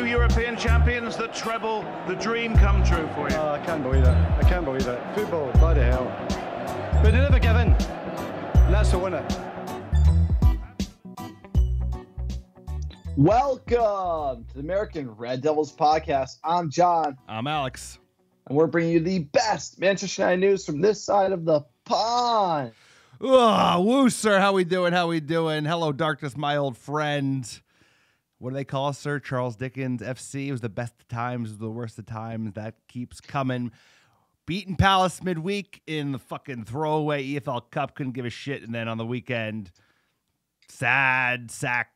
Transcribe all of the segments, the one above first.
European champions, the treble, the dream come true for you. Oh, I can't believe it. I can't believe it. Football, bloody hell. But they never give in. And that's the winner. Welcome to the American Red Devils podcast. I'm John. I'm Alex. And we're bringing you the best Manchester United news from this side of the pond. Oh, woo, sir. How we doing? How we doing? Hello, darkness, my old friend. What do they call us, sir? Charles Dickens, FC. It was the best of times, it was the worst of times. That keeps coming. Beating Palace midweek in the fucking throwaway EFL Cup. Couldn't give a shit. And then on the weekend, sad sack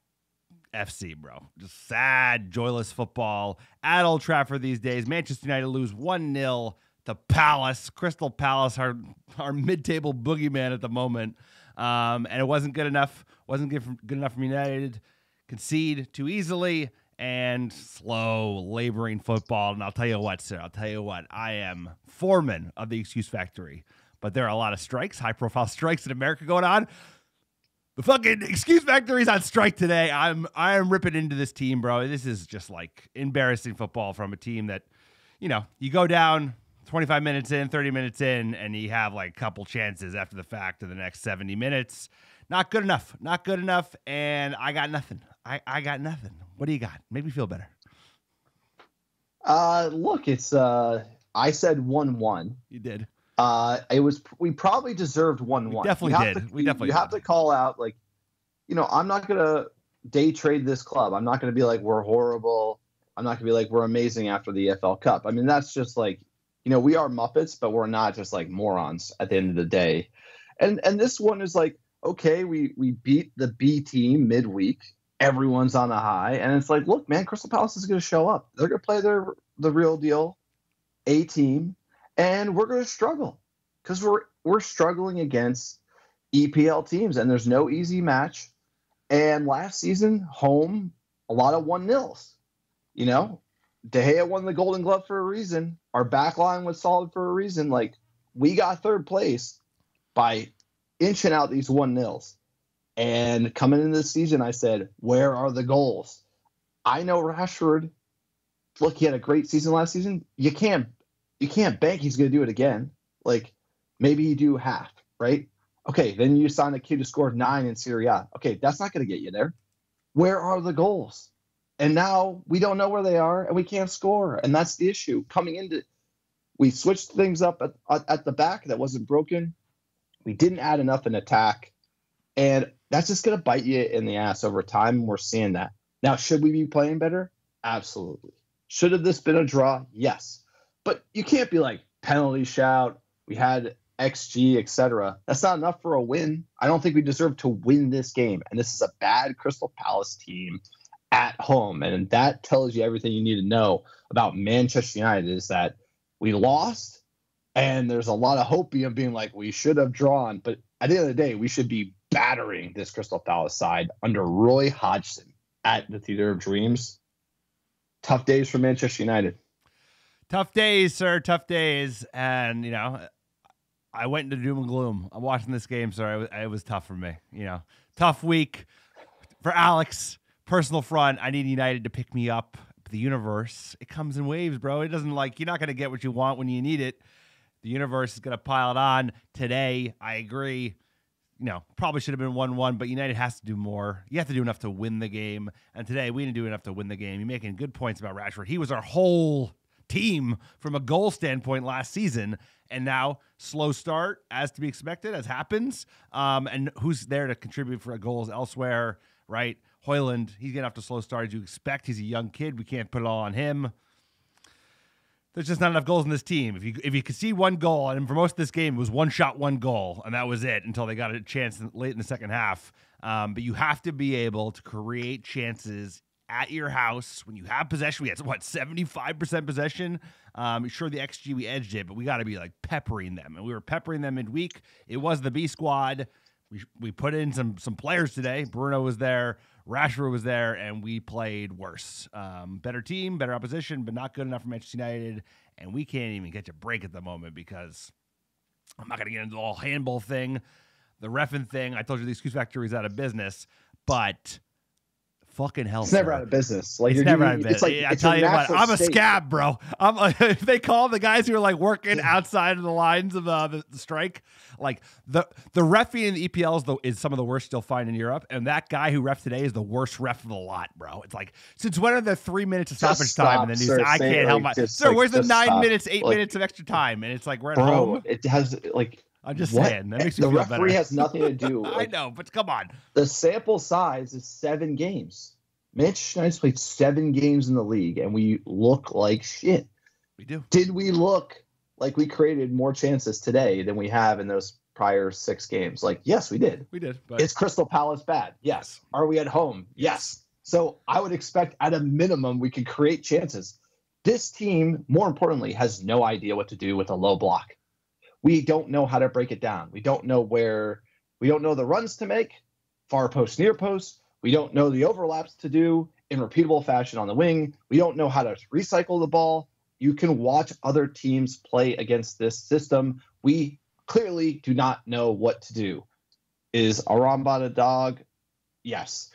FC, bro. Just sad, joyless football at Old Trafford these days. Manchester United lose 1-0 to Palace. Crystal Palace, our mid-table boogeyman at the moment. And it wasn't good enough. Wasn't good enough from United. Concede too easily and slow, laboring football. And I'll tell you what, sir. I'll tell you what. I am foreman of the excuse factory. But there are a lot of strikes, high-profile strikes in America going on. The fucking excuse factory's on strike today. I am ripping into this team, bro. This is just like embarrassing football from a team that, you know, you go down 25 minutes in, 30 minutes in, and you have like a couple chances after the fact of the next 70 minutes. Not good enough. Not good enough. And I got nothing. I got nothing. What do you got? Make me feel better. Look, it's I said 1-1. You did. We probably deserved 1-1. Definitely did. You have to call out, like, you know, I'm not gonna day trade this club. I'm not gonna be like we're horrible. I'm not gonna be like we're amazing after the EFL Cup. I mean, that's just like, you know, we are Muppets, but we're not just like morons at the end of the day. And this one is like, okay, we beat the B team midweek. Everyone's on the high, and it's like, look, man, Crystal Palace is gonna show up. They're gonna play the real deal A team. And we're going to struggle because we're struggling against EPL teams, and there's no easy match. And last season, home, a lot of 1-0s. You know, De Gea won the Golden Glove for a reason. Our back line was solid for a reason. Like, we got third place by inching out these 1-0s. And coming into this season, I said, where are the goals? I know Rashford, look, he had a great season last season. You can't bank he's going to do it again. Like, maybe you do half, right? Okay, then you sign a kid who scored 9 in Serie A. Okay, that's not going to get you there. Where are the goals? And now we don't know where they are, and we can't score. And that's the issue. We switched things up at the back that wasn't broken. We didn't add enough in attack. And that's just going to bite you in the ass over time, and we're seeing that. Now, should we be playing better? Absolutely. Should have this been a draw? Yes. But you can't be like penalty shout. We had XG, etc. That's not enough for a win. I don't think we deserve to win this game. And this is a bad Crystal Palace team at home. And that tells you everything you need to know about Manchester United is that we lost. And there's a lot of hopium being like, we should have drawn. But at the end of the day, we should be battering this Crystal Palace side under Roy Hodgson at the Theater of Dreams. Tough days for Manchester United. Tough days, sir. Tough days. And, you know, I went into doom and gloom. I'm watching this game, sir. It was tough for me. You know, tough week for Alex. Personal front. I need United to pick me up. The universe, it comes in waves, bro. It doesn't like, you're not going to get what you want when you need it. The universe is going to pile it on. Today, I agree. You know, probably should have been 1-1, but United has to do more. You have to do enough to win the game. And today, we didn't do enough to win the game. You're making good points about Rashford. He was our whole team from a goal standpoint last season, and now slow start as to be expected, as happens. And who's there to contribute for goals elsewhere, right? Højlund, he's getting off to a slow start as you expect. He's a young kid. We can't put it all on him. There's just not enough goals in this team. If you could see one goal, and for most of this game, it was one shot, one goal, and that was it until they got a chance late in the second half. But you have to be able to create chances at your house when you have possession. We had 75% possession. Sure, the XG we edged it, but we got to be like peppering them, and we were peppering them midweek. It was the B squad. We put in some players today. Bruno was there, Rashford was there, and we played worse. Better team, better opposition, but not good enough for Manchester United. And we can't even catch a break at the moment because I'm not going to get into the whole handball thing, the reffing thing. I told you the excuse factory is out of business, but Fucking hell, It's never sir. out of business. Like It's you're never giving, out of business. it's like I it's tell your you what, natural I'm a state. scab, bro. They call the guys who are like working outside of the lines of the strike. Like the referee in the EPL is some of the worst you'll find in Europe, and that guy who ref today is the worst ref of the lot, bro. It's like, since when are there 3 minutes of Just stoppage time stop, and then sir. I Say, can't help like, my just, sir? like, Where's the just 9 stop. minutes, 8 Like, minutes of extra time? And it's like we're at bro, home. it has like. I'm just what? saying that makes me The feel referee better. has nothing to do. I Like, know, but come on. the sample size is 7 games. Manchester United's played 7 games in the league, and we look like shit. We do. Did we look like we created more chances today than we have in those prior 6 games? Like, yes, we did. We did. But Is Crystal Palace bad? Yes. Are we at home? Yes. So I would expect at a minimum we could create chances. This team, more importantly, has no idea what to do with a low block. We don't know how to break it down. We don't know the runs to make, far post, near post. We don't know the overlaps to do in repeatable fashion on the wing. We don't know how to recycle the ball. You can watch other teams play against this system. We clearly do not know what to do. Is Arambada a dog? Yes.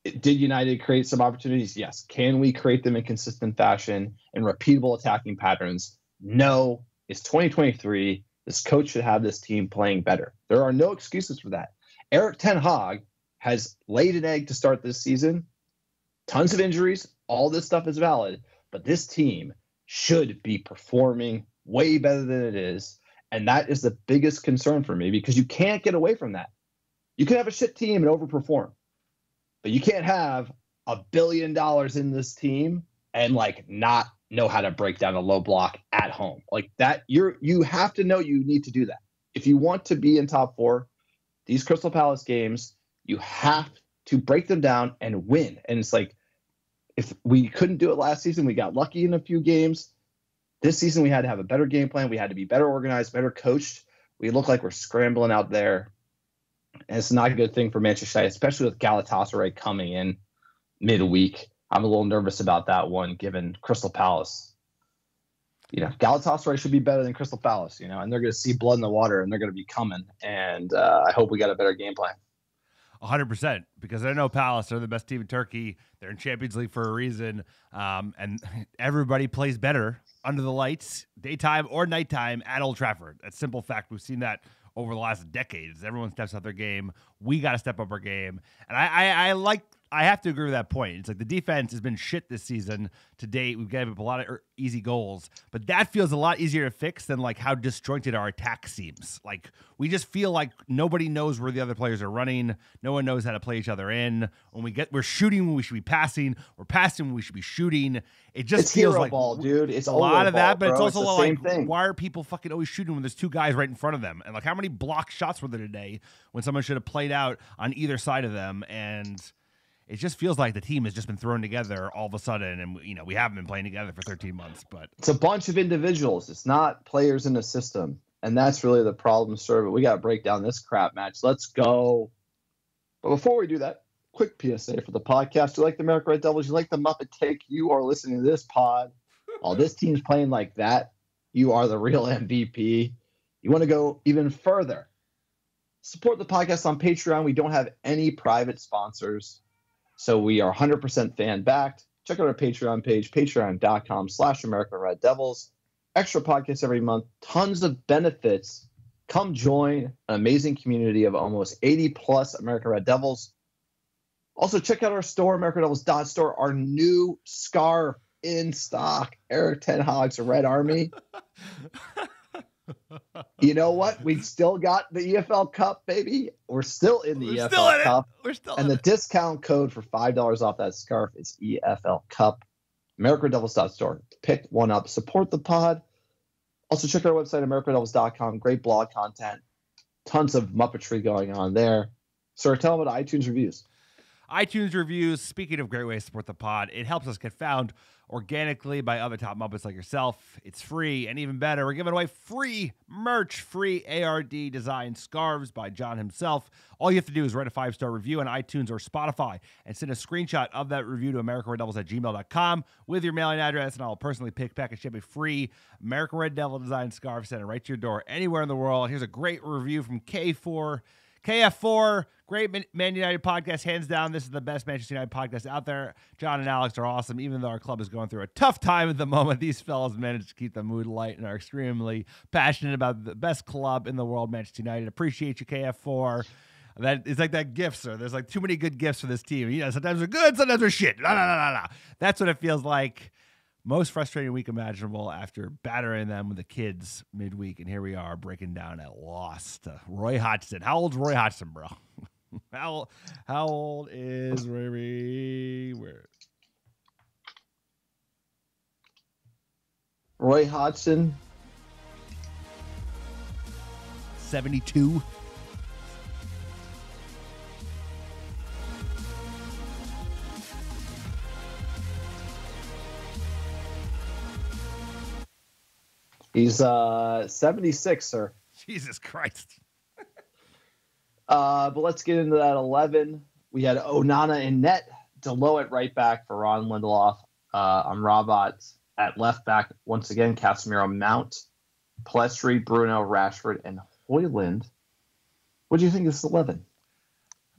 Did United create some opportunities? Yes. Can we create them in consistent fashion and repeatable attacking patterns? No. It's 2023. This coach should have this team playing better. There are no excuses for that. Erik ten Hag has laid an egg to start this season. Tons of injuries. All this stuff is valid. But this team should be performing way better than it is. And that is the biggest concern for me, because you can't get away from that. You can have a shit team and overperform. But you can't have $1 billion in this team and like not know how to break down a low block at home. Like that, you have to know you need to do that. If you want to be in top 4, these Crystal Palace games, you have to break them down and win. And it's like, if we couldn't do it last season, we got lucky in a few games. This season, we had to have a better game plan. We had to be better organized, better coached. We look like we're scrambling out there. And it's not a good thing for Manchester United, especially with Galatasaray coming in midweek. I'm a little nervous about that one, given Crystal Palace. You know, Galatasaray should be better than Crystal Palace, you know, and they're going to see blood in the water, and they're going to be coming. And I hope we got a better game plan. 100%, because I know Palace are the best team in Turkey. They're in Champions League for a reason, and everybody plays better under the lights, daytime or nighttime, at Old Trafford. That's a simple fact. We've seen that over the last decades. Everyone steps up their game. We got to step up our game, and I have to agree with that point. It's like the defense has been shit this season to date. We've given up a lot of easy goals, but that feels a lot easier to fix than like how disjointed our attack seems. Like we just feel like nobody knows where the other players are running. No one knows how to play each other in. We're shooting when we should be passing. We're passing when we should be shooting. It just It's feels hero like ball, dude. It's a lot of that, but bro. it's also the like, same thing. why are people fucking always shooting when there's 2 guys right in front of them? And like, how many blocked shots were there today when someone should have played out on either side of them? And it just feels like the team has just been thrown together all of a sudden, and you know we haven't been playing together for 13 months. But it's a bunch of individuals. It's not players in a system, and that's really the problem, sir. But we got to break down this crap match. Let's go. But before we do that, quick PSA for the podcast. You like the American Red Devils? You like the Muppet Take? You are listening to this pod. While this team's playing like that, you are the real MVP. You want to go even further. Support the podcast on Patreon. We don't have any private sponsors, so we are 100% fan-backed. Check out our Patreon page, patreon.com/American Red Devils. Extra podcasts every month, tons of benefits. Come join an amazing community of almost 80-plus American Red Devils. Also, check out our store, AmericanRedDevils.store, our new scarf in stock. Erik ten Hag's Red Army. You know what? We still got the EFL Cup, baby. We're still in the EFL Cup. We're still and the discount code for $5 off that scarf is EFL Cup. AmericanRedDevils.store. Pick one up. Support the pod. Also, check out our website, AmericanRedDevils.com. Great blog content. Tons of Muppetry going on there. Sir, tell them about iTunes reviews. iTunes reviews, speaking of great ways to support the pod, it helps us get found organically by other top Muppets like yourself. It's free, and even better, we're giving away free merch, free ARD designed scarves by John himself. All you have to do is write a 5-star review on iTunes or Spotify and send a screenshot of that review to AmericanRedDevils@gmail.com with your mailing address, and I'll personally pick, pack, and ship a free American Red Devil designed scarf, sent it right to your door anywhere in the world. Here's a great review from K4. KF4, great Man United podcast, hands down. This is the best Manchester United podcast out there. John and Alex are awesome. Even though our club is going through a tough time at the moment, these fellas managed to keep the mood light and are extremely passionate about the best club in the world, Manchester United. Appreciate you, KF4. That is like that gift, sir. There's like too many good gifts for this team. You know, sometimes they're good, sometimes they're shit. La, la, la, la, la. That's what it feels like. Most frustrating week imaginable after battering them with the kids midweek. And here we are breaking down a loss to Roy Hodgson. How old's Roy Hodgson, bro? How old is Roy? Roy Hodgson. 72. He's 76, sir. Jesus Christ. But let's get into that 11. We had Onana in net, Delo at right back for Ron Lindelof. Amrabat at left back. Once again, Casemiro, Mount, Palestri, Bruno, Rashford, and Højlund. What do you think of this 11?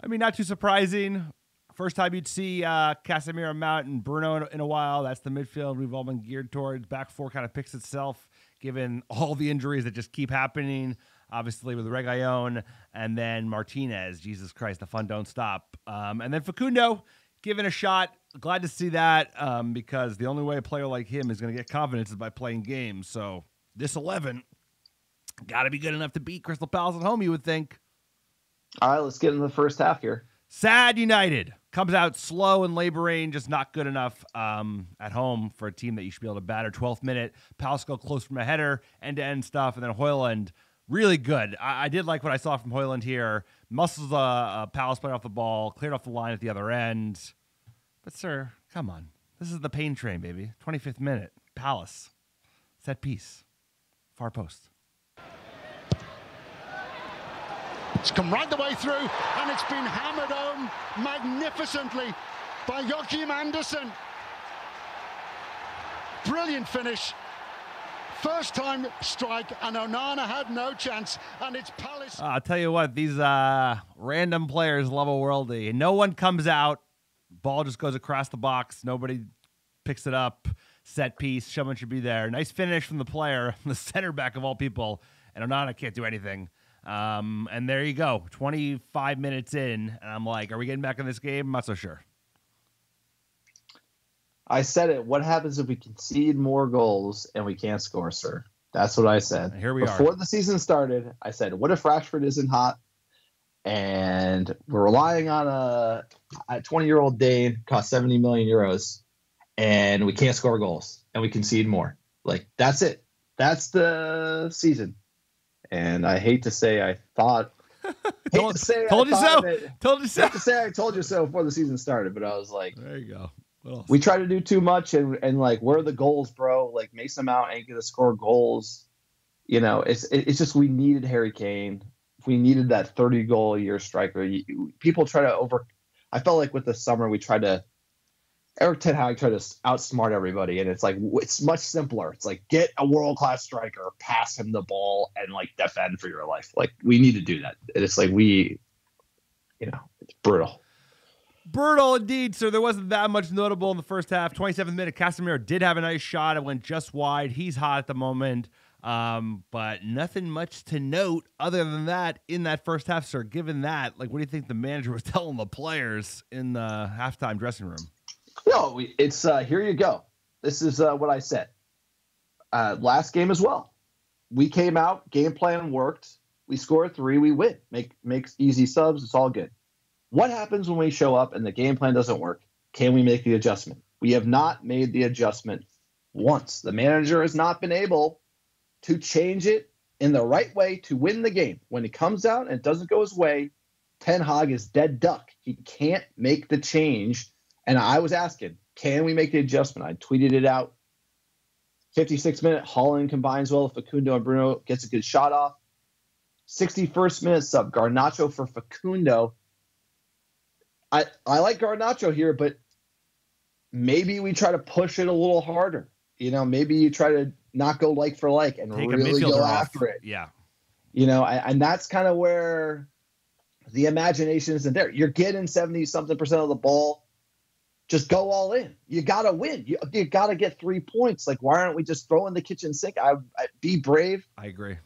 I mean, not too surprising. First time you'd see Casemiro, Mount, and Bruno in a while. That's the midfield we've all been geared towards. Back four kind of picks itself, given all the injuries that just keep happening. Obviously with Reguilon and then Martinez. Jesus Christ, the fun don't stop. And then Facundo, given a shot. Glad to see that because the only way a player like him is going to get confidence is by playing games. So this 11 got to be good enough to beat Crystal Palace at home, you would think. All right, let's get into the first half here. Sad United comes out slow and laboring, just not good enough at home for a team that you should be able to batter. 12th minute, Palace go close from a header, end-to-end stuff, and then Højlund, really good. I did like what I saw from Højlund here. Muscles Palace player off the ball, cleared off the line at the other end. But, sir, come on. This is the pain train, baby. 25th minute, Palace. Set piece. Far post. It's come right the way through, and it's been hammered home magnificently by Joachim Andersen. Brilliant finish. First time strike, and Onana had no chance, and it's Palace. I'll tell you what, these random players love a worldie. No one comes out. Ball just goes across the box. Nobody picks it up. Set piece. Someone should be there. Nice finish from the player, the center back of all people, and Onana can't do anything. And there you go, 25 minutes in, and I'm like, are we getting back in this game? I'm not so sure. I said it. What happens if we concede more goals and we can't score, sir? That's what I said. And here we are. Before the season started, I said, what if Rashford isn't hot and we're relying on a 20-year-old Dane, cost 70 million euros, and we can't score goals and we concede more? Like, that's it. That's the season. And I hate to say I thought. Told you so. Told you so. Hate to say I told you so before the season started, but I was like, there you go. We try to do too much, and like, where are the goals, bro? Like, Mason Mount ain't gonna score goals. You know, it's just we needed Harry Kane. We needed that 30-goal-a-year striker. People try to I felt like with the summer we tried to. Eric Ten Hag tried to outsmart everybody, and it's like it's much simpler. It's like, get a world-class striker, pass him the ball, and like defend for your life. Like, we need to do that. It's like it's brutal. Brutal indeed, sir. There wasn't that much notable in the first half. 27th minute, Casemiro did have a nice shot. It went just wide. He's hot at the moment, but nothing much to note other than that in that first half, sir. Given that, like, what do you think the manager was telling the players in the halftime dressing room? No, it's here you go. This is what I said. Last game as well. We came out, game plan worked. We score 3, we win. Makes easy subs. It's all good. What happens when we show up and the game plan doesn't work? Can we make the adjustment? We have not made the adjustment once. The manager has not been able to change it in the right way to win the game. When it comes out and it doesn't go his way, Ten Hag is dead duck. He can't make the change. And I was asking, can we make the adjustment? I tweeted it out. 56th minute, Holland combines well with Facundo and Bruno, gets a good shot off. 61st minute sub, Garnacho for Facundo. I like Garnacho here, but maybe we try to push it a little harder. You know, maybe you try to not go like for like and Take really go off. after it. Yeah. You know, and that's kind of where The imagination isn't there. You're getting 70-something% of the ball. Just go all in. You got to win. You got to get 3 points. Like, why aren't we just throwing the kitchen sink? Be brave. I agree.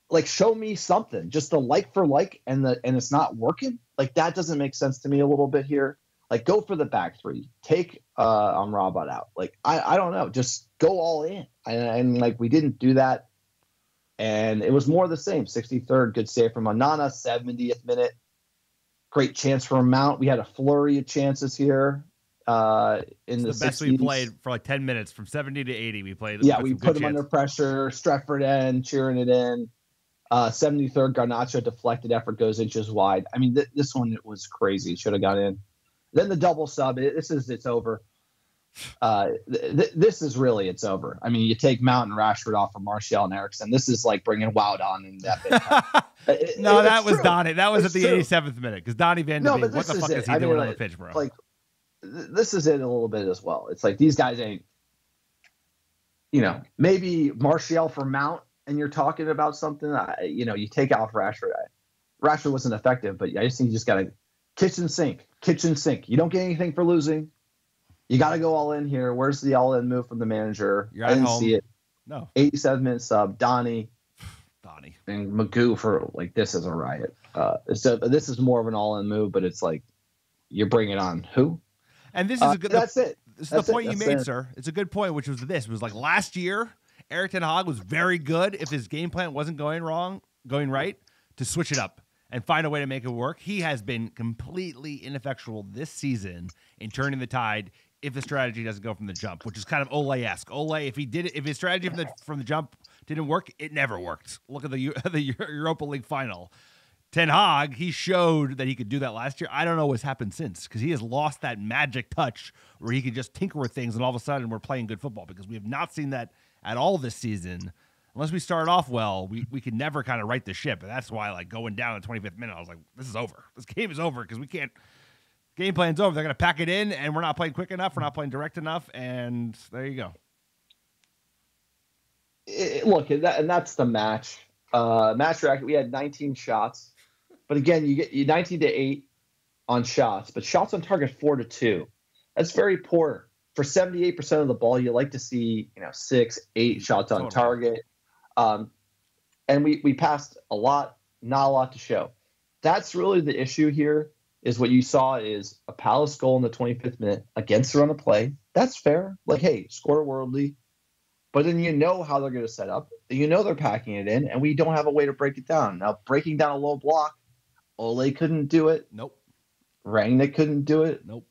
Like, show me something. Just the like for like, and it's not working. Like, that doesn't make sense to me a little bit here. Like, go for the back three. Take Amrabat out. Like, I don't know. Just go all in. And like, we didn't do that. And it was more of the same. 63rd, good save from Onana. 70th minute. Great chance for a Mount. We had a flurry of chances here in the 60s. Best we played for like 10 minutes from 70 to 80. We played. Yeah, we put them under pressure. Stretford in, cheering it in. 73rd, Garnacho deflected effort goes inches wide. I mean, this one was crazy. Should have got in. Then the double sub. It's over. This is really it's over. I mean, you take Mount and Rashford off for Martial and Eriksen. This is like bringing Wout on in that bit. No, that was true. Donnie. That was it's at the true. 87th minute because Donnie Van de Beek. What the fuck is he doing on the pitch, bro? Like, this is it a little bit as well. It's like these guys ain't. Maybe Martial for Mount, and you're talking about something. You take out Rashford. Rashford wasn't effective, but I just think you just got to kitchen sink. You don't get anything for losing. You got to go all in here. Where's the all-in move from the manager? You're I didn't home. see it. No. 87-minute sub. Donnie. And Magoo for, like, this is a riot. So this is more of an all-in move, but it's like, you're bringing on who? And this is a good. That's it. This is the point you made, sir. It's a good point, which was this. It was like last year, Erik ten Hag was very good if his game plan wasn't going right, to switch it up and find a way to make it work. He has been completely ineffectual this season in turning the tide if the strategy doesn't go from the jump, which is kind of Ole-esque. Ole, if his strategy from the jump didn't work, it never worked. Look at the Europa League final. Ten Hag, he showed that he could do that last year. I don't know what's happened since, because he has lost that magic touch where he could just tinker with things and all of a sudden we're playing good football, because we have not seen that at all this season. Unless we start off well, we can never kind of right the ship. And that's why, like, going down in the 25th minute, I was like, this is over. This game is over because we can't. Game plan's over. They're going to pack it in, and we're not playing quick enough. We're not playing direct enough, and there you go. Look, and that's the match. Match record, we had 19 shots. But again, you get 19-8 on shots, but shots on target 4-2. That's very poor. For 78% of the ball, you like to see 6-8 shots on target. And we passed a lot, not a lot to show. That's really the issue here. Is what you saw is a Palace goal in the 25th minute against the run of play. That's fair. Like, hey, score worldly. But then how they're going to set up. They're packing it in, and we don't have a way to break it down. Now, breaking down a low block, Ole couldn't do it. Nope. Rangnick couldn't do it. Nope.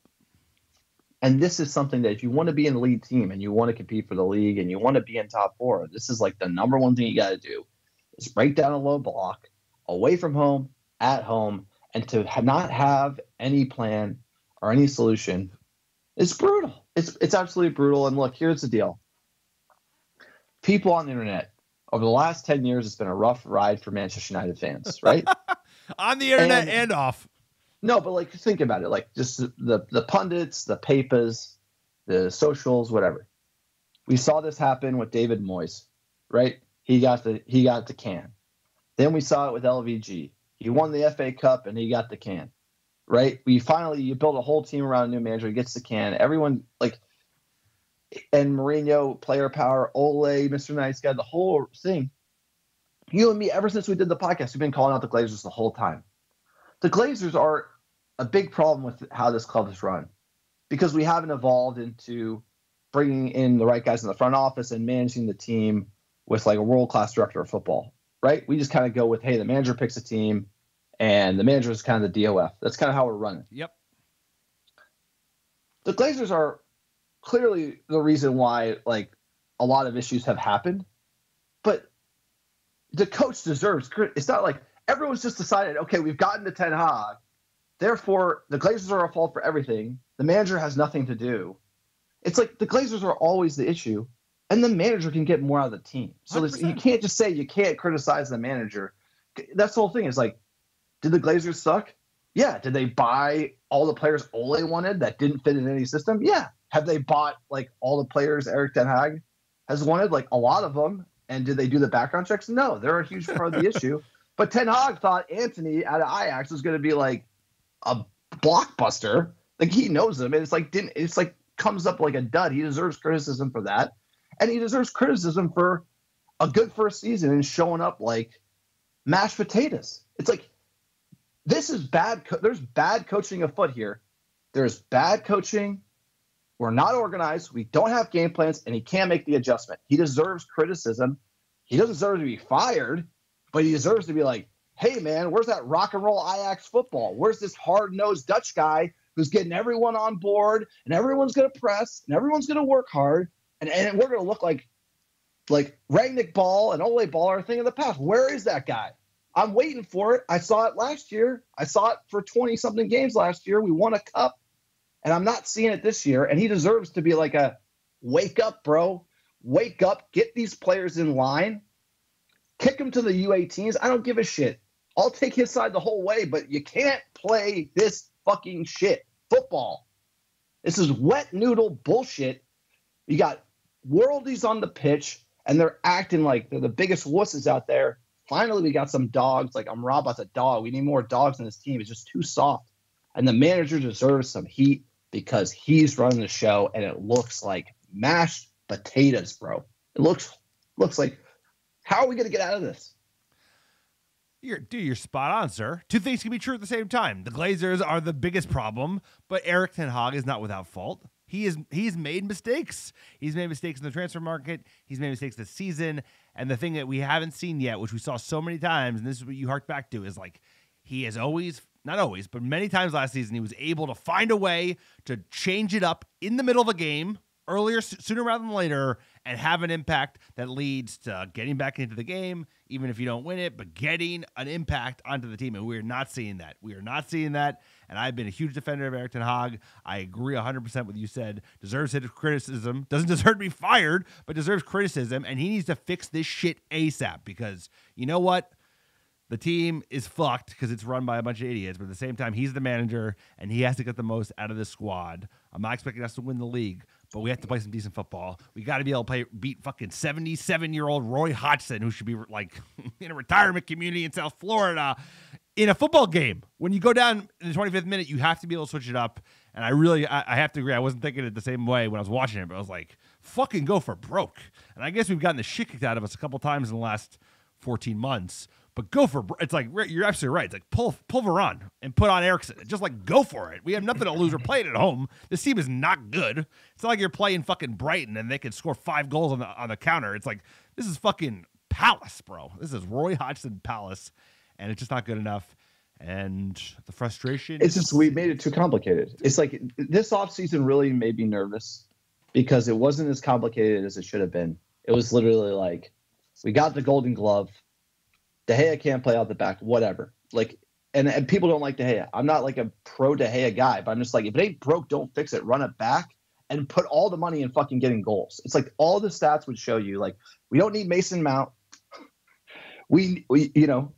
And this is something that if you want to be in the lead team and you want to compete for the league and you want to be in top four, this is like the number one thing you got to do is break down a low block away from home, at home, and to not have any plan or any solution is brutal. It's absolutely brutal. And look, here's the deal. People on the internet, over the last 10 years, it's been a rough ride for Manchester United fans, right? On the internet and off. No, but like, think about it. Like, just the pundits, the papers, the socials, whatever. We saw this happen with David Moyes, right? He got the can. Then we saw it with LVG. He won the FA Cup and he got the can, right? You build a whole team around a new manager. He gets the can. Everyone, like, and Mourinho, player power, Ole, Mr. Nice Guy, the whole thing. You and me, ever since we did the podcast, we've been calling out the Glazers the whole time. The Glazers are a big problem with how this club is run because we haven't evolved into bringing in the right guys in the front office and managing the team with like a world-class director of football, right? We just kind of go with, hey, the manager picks a team and the manager is kind of the DOF. That's kind of how we're running. Yep. The Glazers are clearly the reason why like a lot of issues have happened, but the coach deserves credit. It's not like everyone's just decided, okay, we've gotten to Ten Hag, therefore the Glazers are at fault for everything. The manager has nothing to do. It's like the Glazers are always the issue, and the manager can get more out of the team. So you can't just say you can't criticize the manager. That's the whole thing. Is like, did the Glazers suck? Yeah. Did they buy all the players Ole wanted that didn't fit in any system? Yeah. Have they bought like all the players Erik ten Hag has wanted? Like a lot of them. And did they do the background checks? No, they're a huge part of the issue. But Ten Hag thought Anthony out of Ajax was going to be like a blockbuster. Like he knows him, and it's like comes up like a dud. He deserves criticism for that, and he deserves criticism for a good first season and showing up like mashed potatoes. It's like this is bad. There's bad coaching afoot here. There's bad coaching. We're not organized. We don't have game plans, and he can't make the adjustment. He deserves criticism. He doesn't deserve to be fired, but he deserves to be like, hey, man, where's that rock and roll Ajax football? Where's this hard-nosed Dutch guy who's getting everyone on board, and everyone's going to press, and everyone's going to work hard, and we're going to look like Rangnick Ball and Ole Ball are a thing of the past. Where is that guy? I'm waiting for it. I saw it last year. I saw it for 20-something games last year. We won a cup, and I'm not seeing it this year, and he deserves to be like a wake up, bro. Wake up. Get these players in line. Kick them to the U18s. I don't give a shit. I'll take his side the whole way, but you can't play this fucking shit. Football. This is wet noodle bullshit. You got worldies on the pitch, and they're acting like they're the biggest wusses out there. Finally, we got some dogs. Like, I'm Rob as a dog. We need more dogs on this team. It's just too soft. And the manager deserves some heat because he's running the show, and it looks like mashed potatoes, bro. It looks like, how are we going to get out of this? You're spot on, sir. Two things can be true at the same time. The Glazers are the biggest problem, but Erik ten Hag is not without fault. He's made mistakes. He's made mistakes in the transfer market. He's made mistakes this season. And the thing that we haven't seen yet, which we saw so many times, and this is what you hark back to, is like he has always, not always, but many times last season, he was able to find a way to change it up in the middle of a game, sooner rather than later, and have an impact that leads to getting back into the game, even if you don't win it, but getting an impact onto the team. And we're not seeing that. We are not seeing that. And I've been a huge defender of Erik ten Hag. I agree 100% with what you said. Deserves his criticism. Doesn't deserve to be fired, but deserves criticism. And he needs to fix this shit ASAP because you know what? The team is fucked because it's run by a bunch of idiots, but at the same time, he's the manager, and he has to get the most out of this squad. I'm not expecting us to win the league, but we have to play some decent football. We got to be able to beat fucking 77-year-old Roy Hodgson, who should be like in a retirement community in South Florida, in a football game. When you go down in the 25th minute, you have to be able to switch it up, and I have to agree. I wasn't thinking it the same way when I was watching it, but I was like, fucking go for broke. And I guess we've gotten the shit kicked out of us a couple times in the last 14 months. But go for it's like you're absolutely right. It's like pull Varane and put on Eriksson. Just like go for it. We have nothing to lose. We're playing at home. This team is not good. It's not like you're playing fucking Brighton and they can score 5 goals on the counter. It's like this is fucking Palace, bro. This is Roy Hodgson Palace, and it's just not good enough. And the frustration. It's just we made it too complicated. It's like this offseason really made me nervous because it wasn't as complicated as it should have been. It was literally like we got the Golden Glove. De Gea can't play out the back, whatever. Like, and people don't like De Gea. I'm not like a pro De Gea guy, but I'm just like, if it ain't broke, don't fix it. Run it back and put all the money in fucking getting goals. It's like all the stats would show you, like, we don't need Mason Mount. We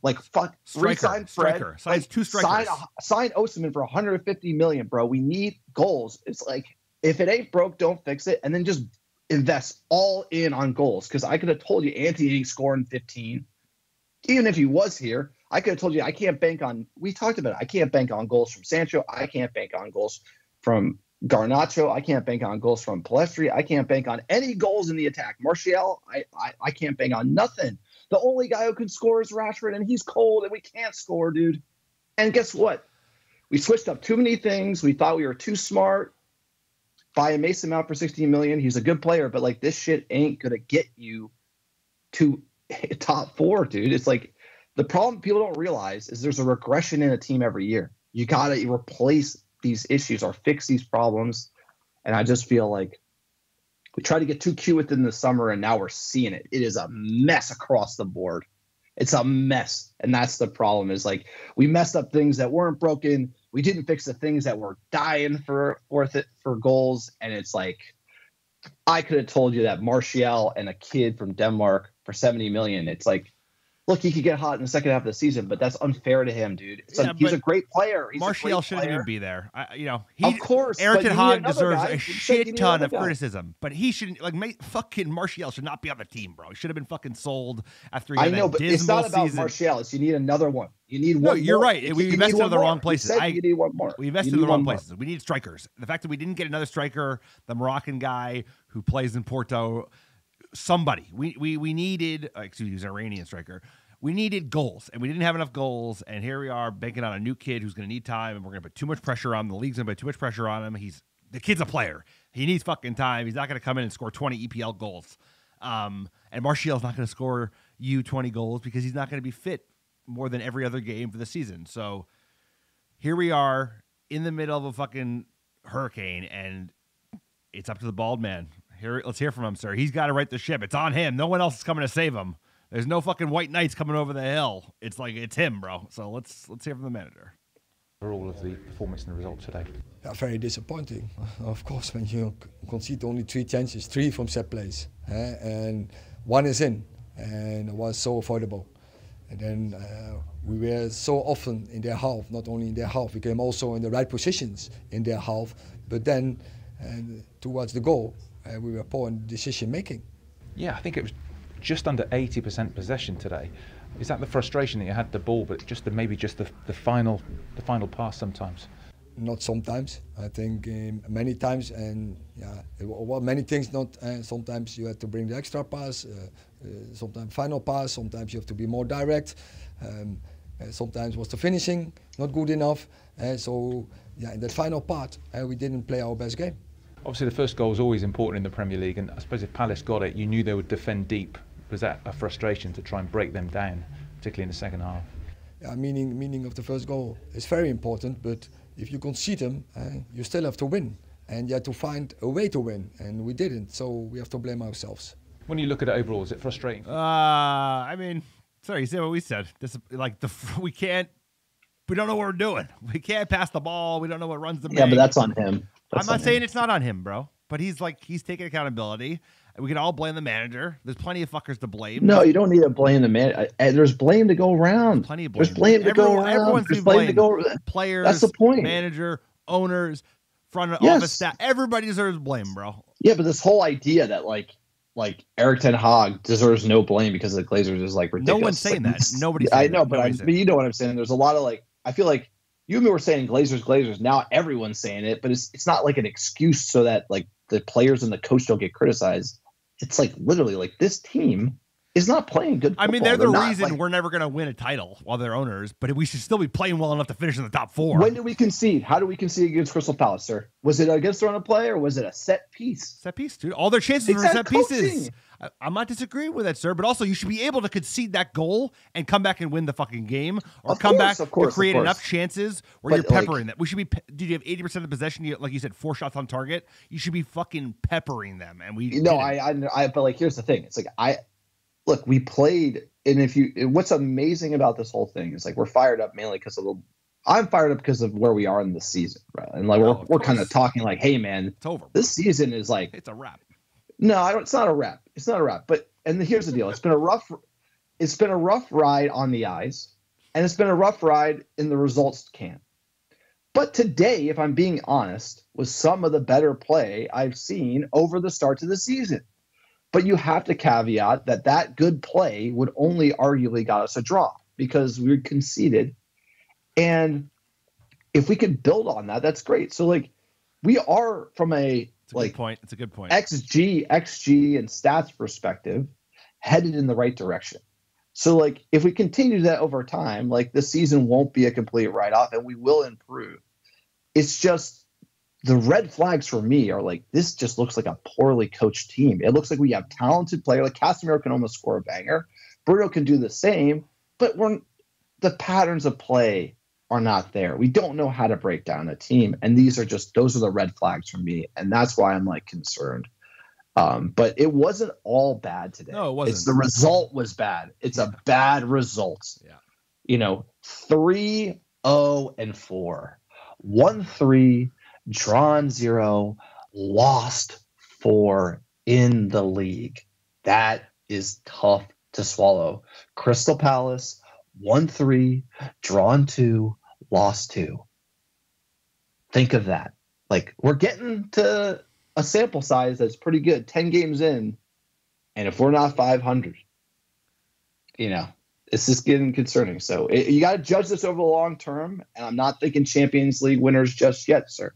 like fuck. Resign Fred. Sign 2 strikers. Sign Osimhen for 150 million, bro. We need goals. It's like if it ain't broke, don't fix it, and then just invest all in on goals. Because I could have told you Anthony ain't scoring 15. Even if he was here, I could have told you I can't bank on. We talked about it. I can't bank on goals from Sancho. I can't bank on goals from Garnacho. I can't bank on goals from Palestri. I can't bank on any goals in the attack. Martial, I can't bank on nothing. The only guy who can score is Rashford, and he's cold, and we can't score, dude. And guess what? We switched up too many things. We thought we were too smart. Buy a Mason Mount for 16 million. He's a good player, but like this shit ain't gonna get you to top 4, dude. It's like the problem people don't realize is there's a regression in a team every year. You got to replace these issues or fix these problems. And I just feel like we tried to get too cute within the summer and now we're seeing it. It is a mess across the board. It's a mess. And that's the problem is like we messed up things that weren't broken. We didn't fix the things that were dying for goals. And it's like, I could have told you that Martial and a kid from Denmark for 70 million. It's like look, he could get hot in the second half of the season, but that's unfair to him, dude. He's a great player. Martial shouldn't even be there. Of course, Eric Ten Hag deserves guy. a shit ton of criticism, but he shouldn't. Fucking Martial should not be on the team, bro. He should have been fucking sold after he had that but dismal it's not about season. Martial. It's you need another one. You need one. No, you're more. right. We invested in the wrong places. You need one more. We invested in the wrong places. We need strikers. The fact that we didn't get another striker, the Moroccan guy who plays in Porto, somebody. We needed. Excuse me, he's an Iranian striker. We needed goals, and we didn't have enough goals, and here we are banking on a new kid who's going to need time, and we're going to put too much pressure on him. The league's going to put too much pressure on him. The kid's a player. He needs fucking time. He's not going to come in and score 20 EPL goals. And Martial's not going to score you 20 goals because he's not going to be fit more than every other game for the season. So here we are in the middle of a fucking hurricane, and it's up to the bald man. Let's hear from him, sir. He's got to right the ship. It's on him. No one else is coming to save him. There's no fucking white knights coming over the hill. It's him, bro. So let's hear from the manager. For all of the performance and the result today. Yeah, very disappointing. Of course, when you concede only 3 chances, 3 from set plays, and 1 is in, and it was so avoidable. And then we were so often in their half, not only in their half, we came also in the right positions in their half, but then towards the goal, we were poor in decision making. Yeah, I think it was just under 80% possession today. Is that the frustration that you had the ball, but maybe just the final pass sometimes? Not sometimes. I think many times, and many things. Not sometimes you have to bring the extra pass. Sometimes final pass. Sometimes you have to be more direct. Sometimes was the finishing not good enough. So in that final part, we didn't play our best game. Obviously, the first goal is always important in the Premier League, and I suppose if Palace got it, you knew they would defend deep. Was that a frustration to try and break them down, particularly in the second half? Yeah, meaning of the first goal is very important, but if you concede them, you still have to win, and you have to find a way to win, and we didn't, so we have to blame ourselves. When you look at it overall, is it frustrating? Sorry, you said what we said. We don't know what we're doing. We can't pass the ball. We don't know what runs the. Yeah, but that's on him. I'm not saying it's not on him, bro. But he's taking accountability. We can all blame the manager. There's plenty of fuckers to blame. No, you don't need to blame the man. There's blame to go around. Plenty of blame. There's blame to go around. Everyone's There's blame to go. Players. That's the point. Manager, owners, front office staff. Everybody deserves blame, bro. Yeah, but this whole idea that like Eric Ten Hag deserves no blame because of the Glazers is ridiculous. No one's saying that. Nobody's. I know, but you know what I'm saying. There's a lot of I feel like you and me were saying Glazers. Now everyone's saying it, but it's not like an excuse so that the players and the coach don't get criticized. It's literally this team is not playing good football. I mean, they're the reason we're never going to win a title while they're owners, but we should still be playing well enough to finish in the top 4. When did we concede? How did we concede against Crystal Palace, sir? Was it against the run of play or was it a set piece? Set piece, dude. All their chances were set pieces. I'm not disagreeing with that, sir, but also you should be able to concede that goal and come back and win the fucking game, or come back to create enough chances where you're peppering them. We should be. Did you have 80% of the possession? Like you said, 4 shots on target. You should be fucking peppering them, and we. No, but here's the thing. It's look, we played, and what's amazing about this whole thing is we're fired up mainly because I'm fired up because of where we are in the season, right? And we're kind of talking hey man, it's over. This season is it's a wrap. No, it's not a wrap. It's not a wrap. But here's the deal. It's been a rough ride on the ice, and it's been a rough ride in the results camp. But today, if I'm being honest, was some of the better play I've seen over the start of the season. But you have to caveat that good play would only arguably got us a draw because we conceded. And if we could build on that, that's great. So we are from It's a good point. XG, and stats perspective, headed in the right direction. So if we continue that over time, the season won't be a complete write-off and we will improve. It's just the red flags for me are this just looks like a poorly coached team. It looks like we have talented players. Casemiro can almost score a banger. Bruno can do the same, but the patterns of play are not there. We don't know how to break down a team, and those are the red flags for me, and that's why I'm concerned. But it wasn't all bad today. No, it wasn't. It's the result was bad. It's a bad result. Yeah. 3-0-4, 1-3, drawn 0, lost 4 in the league. That is tough to swallow. Crystal Palace, 1-3, drawn 2, lost 2. Think of that. Like, we're getting to a sample size that's pretty good, 10 games in, and if we're not 500, it's just getting concerning. So you got to judge this over the long term, and I'm not thinking Champions League winners just yet, sir.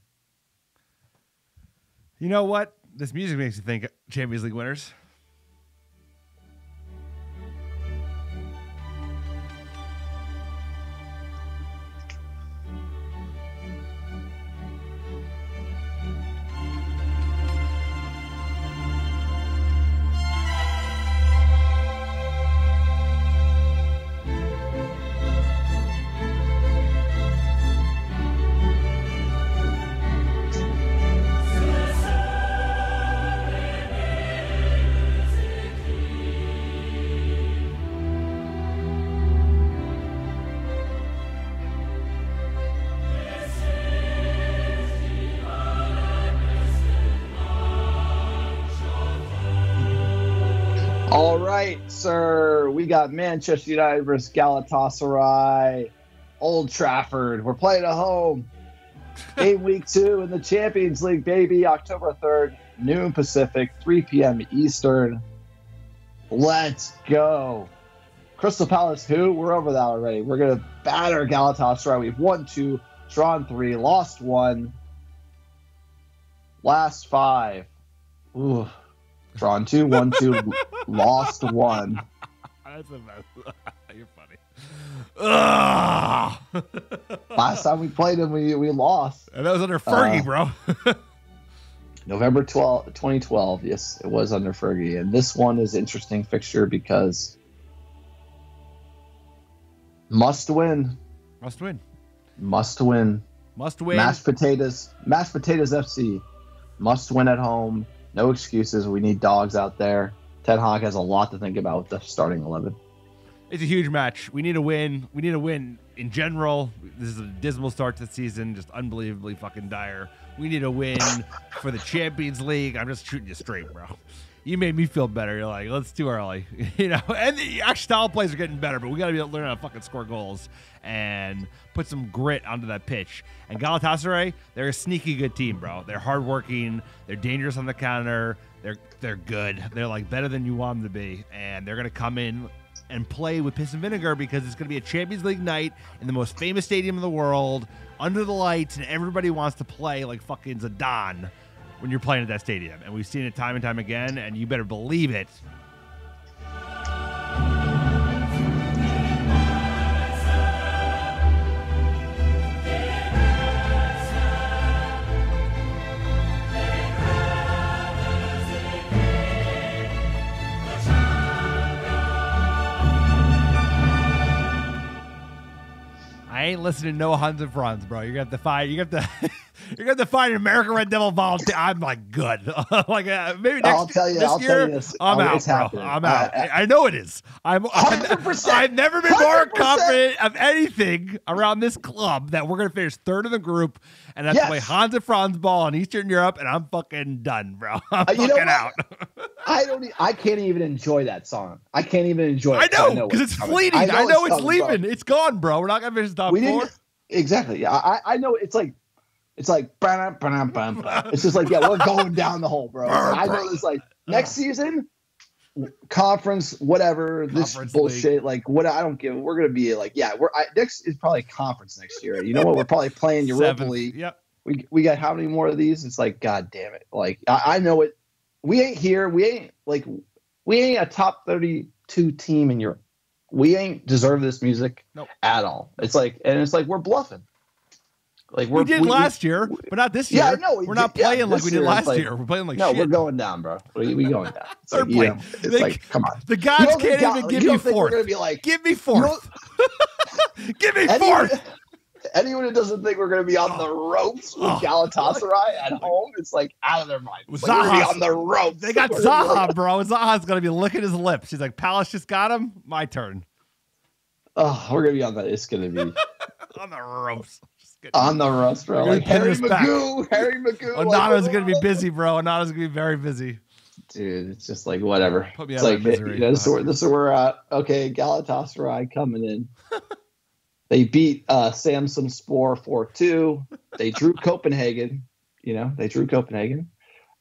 You know what? This music makes me think Champions League winners. All right, sir. We got Manchester United versus Galatasaray, Old Trafford. We're playing at home. Game week 2 in the Champions League, baby. October 3rd, noon Pacific, 3 p.m. Eastern. Let's go. Crystal Palace, who? We're over that already. We're going to batter Galatasaray. We've won 2, drawn 3, lost 1. Last 5. Ooh. Drawn 2, 1-2, lost 1. That's a mess. You're funny. Ugh. Last time we played him, we lost. And that was under Fergie, bro. November 2012. Yes, it was under Fergie. And this one is an interesting fixture because must win. Must win. Must win. Must win. Mashed potatoes FC. Must win at home. No excuses. We need dogs out there. Ten Hag has a lot to think about with the starting 11. It's a huge match. We need a win. We need a win in general. This is a dismal start to the season, just unbelievably fucking dire. We need a win for the Champions League. I'm just shooting you straight, bro. You made me feel better. You're like, let's too early. And the actual style plays are getting better, but we got to be able to learn how to fucking score goals and put some grit onto that pitch. And Galatasaray, they're a sneaky good team, bro. They're hardworking. They're dangerous on the counter. They're good. They're like better than you want them to be. And they're going to come in and play with piss and vinegar because it's going to be a Champions League night in the most famous stadium in the world, under the lights, and everybody wants to play like fucking Zidane when you're playing at that stadium. And we've seen it time and time again, and you better believe it. I ain't listening to no Hans and Franz, bro. You're gonna have to find. You're gonna have to find an American Red Devil volunteer. I'm like good. Like maybe next. I'll tell you this. I'm out, it's bro. happening. I'm out. I know it is. I've never been more 100%. confident of anything around this club that we're gonna finish third in the group and have to play Hans and Franz ball in Eastern Europe, and I'm fucking done, bro. I'm fucking out. I can't even enjoy that song. I can't even enjoy it. I know because it's fleeting. I know it's leaving. Bro. It's gone, bro. We're not gonna finish top 4. Exactly. Yeah, I know. It's like. It's just like, yeah, we're going down the hole, bro. I know it's like next season, conference, whatever, this bullshit, league. Like what I don't give. We're gonna be like, yeah, next is probably conference next year. You know what? We're probably playing Europa League. Yep. We got how many more of these? It's like, god damn it. Like I know it. We ain't here. We ain't a top 32 team in Europe. We ain't deserve this music at all. It's like we're bluffing. Like we did last year, but not this year. Yeah, I know. We're not playing like we did last year. We're playing like shit. No, we're going down, bro. We going down. It's like, come on. The gods can't even give me fourth. Give me fourth. Give me fourth. Anyone who doesn't think we're going to be on the ropes with Galatasaray at home, it's like out of their mind. Like, we're going to be on the ropes. They got Zaha, bro. Zaha's going to be licking his lips. He's like, Palace just got him. My turn. Oh, we're going to be on that. It's going to be on the ropes. On the ropes, bro. Like Harry Magoo. Onana's going to be busy, bro. Onana's going to be very busy. Dude, it's just like whatever. Put me It's out like of my misery. this is where we're at. Okay, Galatasaray coming in. They beat Samsunspor 4-2. They drew Copenhagen. They drew Copenhagen.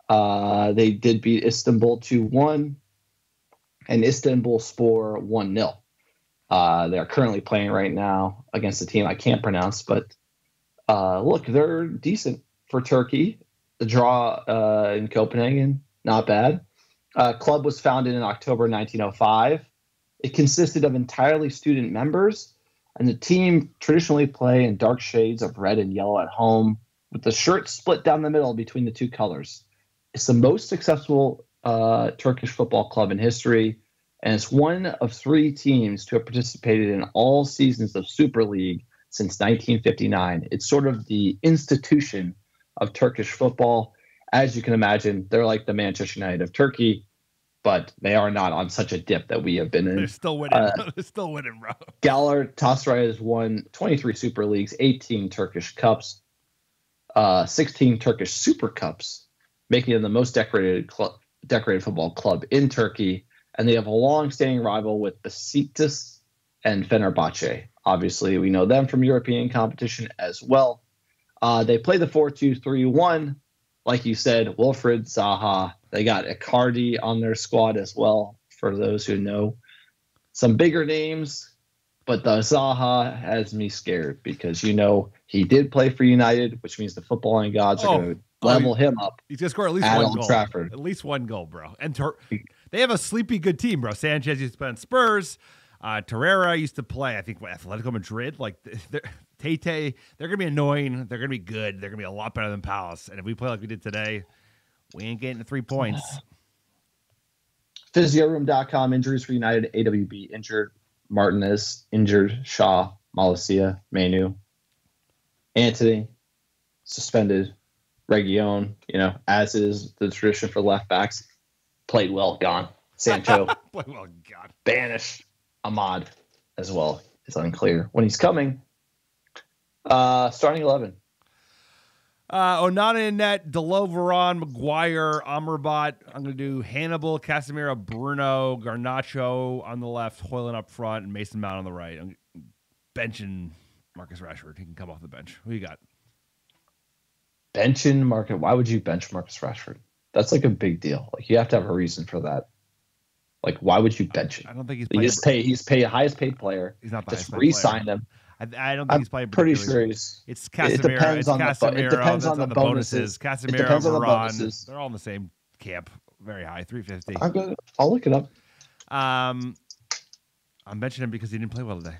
They did beat Istanbul 2-1 and Istanbulspor 1-0. They are currently playing right now against a team I can't pronounce, but look, they're decent for Turkey. The draw in Copenhagen, not bad. Club was founded in October 1905. It consisted of entirely student members, and the team traditionally play in dark shades of red and yellow at home, with the shirt split down the middle between the two colors. It's the most successful Turkish football club in history, and it's one of 3 teams to have participated in all seasons of Super League since 1959. It's sort of the institution of Turkish football. As you can imagine, they're like the Manchester United of Turkey, but they are not on such a dip that we have been in. They're still winning. They're still winning, bro. Galatasaray has won 23 Super Leagues, 18 Turkish Cups, 16 Turkish Super Cups, making them the most decorated football club in Turkey. And they have a long-standing rival with Besiktas and Fenerbahce. Obviously, we know them from European competition as well. They play the 4-2-3-1. Like you said, Wilfried Zaha. They got Icardi on their squad as well, for those who know. Some bigger names, but the Zaha has me scared because, he did play for United, which means the footballing gods are going to level him up. He's going to score at least one goal. Trafford. At least one goal, bro. And they have a sleepy good team, bro. Sanchez used to play on Spurs. Torreira used to play, I think, Atletico Madrid. Like, Tate, they're going to be annoying. They're going to be good. They're going to be a lot better than Palace. And if we play like we did today, we ain't getting the 3 points. Physioroom.com, injuries for United, AWB injured, Martinez injured, Shaw, Malacia, Manu, Anthony suspended, Region, as is the tradition for left backs, played well, gone. Sancho, played well, gone. Banished. Ahmad as well. It's unclear when he's coming. Starting 11. Onana in net, Delo, Varane, Maguire, Amrabat. I'm going to do Hannibal, Casemiro, Bruno, Garnacho on the left, Højlund up front, and Mason Mount on the right. I'm benching Marcus Rashford. He can come off the bench. Who you got? Benching Marcus. Why would you bench Marcus Rashford? That's like a big deal. Like, you have to have a reason for that. Like, why would you bench him? I don't think he's playing. He's paid highest paid player. He's not the just re-sign him. I don't think he's playing. Pretty sure he's. It's Casemiro. It depends on the bonuses. Casemiro, it depends on the Varane, bonuses. They're all in the same camp. Very high, 350. I'll look it up. I'm mentioning him because he didn't play well today.